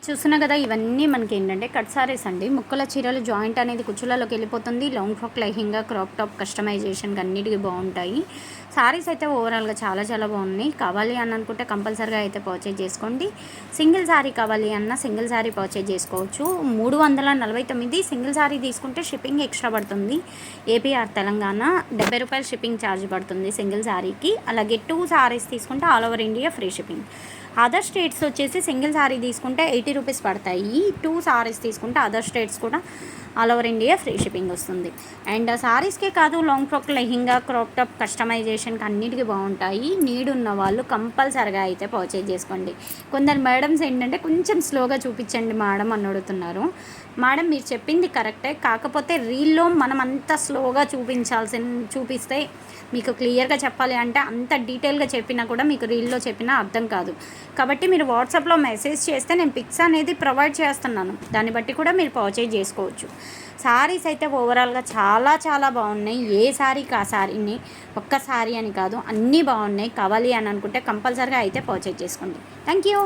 చూస్తున్నా కదా, ఇవన్నీ మనకి ఏంటంటే కట్ సారీస్ అండి. ముక్కల చీరలు జాయింట్ అనేది కుచ్చులలోకి వెళ్ళిపోతుంది. Long frock, lehenga, crop top కస్టమైజేషన్కి అన్నిటికీ బాగుంటాయి. సారీస్ అయితే ఓవరాల్గా చాలా చాలా బాగున్నాయి. కావాలి అని అనుకుంటే కంపల్సరీగా అయితే పర్చేజ్ చేసుకోండి. సింగిల్ శారీ కావాలి అన్న సింగిల్ శారీ పర్చేజ్ చేసుకోవచ్చు. 349 సింగిల్ శారీ తీసుకుంటే షిప్పింగ్ ఎక్స్ట్రా పడుతుంది. ఏపీఆర్ తెలంగాణ 70 రూపాయలు షిప్పింగ్ ఛార్జ్ పడుతుంది సింగిల్ శారీకి. అలాగే 2 శారీస్ తీసుకుంటే all over India free shipping. Other states వచ్చేసి సింగిల్ శారీ తీసుకుంటే 80 రూపీస్ పడతాయి. 2 శారీస్ తీసుకుంటే అదర్ స్టేట్స్ కూడా all over India free shipping వస్తుంది. అండ్ శారీస్కే కాదు, long frock, lehenga, crop top కస్టమైజేషన్కి అన్నిటికీ బాగుంటాయి. నీడ్ ఉన్న వాళ్ళు కంపల్సరిగా అయితే పర్చేజ్ చేసుకోండి. కొందరు మేడమ్స్ ఏంటంటే కొంచెం స్లోగా చూపించండి మేడం అని అడుగుతున్నారు. మేడం మీరు చెప్పింది కరెక్టే, కాకపోతే రీల్లో మనం అంత స్లోగా చూపిస్తే మీకు క్లియర్గా చెప్పాలి అంటే అంత డీటెయిల్గా చెప్పినా కూడా మీకు రీల్లో చెప్పినా అర్థం కాదు. కాబట్టి మీరు వాట్సాప్లో మెసేజ్ చేస్తే నేను పిక్స్ అనేది ప్రొవైడ్ చేస్తున్నాను. దాన్ని బట్టి కూడా మీరు పర్చేజ్ చేసుకోవచ్చు. శారీస్ అయితే ఓవరాల్గా చాలా చాలా బాగున్నాయి. ఏ శారీకి ఆ శారీని, ఒక్క శారీ అని కాదు, అన్నీ బాగున్నాయి. కావాలి అని అనుకుంటే కంపల్సరీగా అయితే పర్చేజ్ చేసుకోండి. Thank you.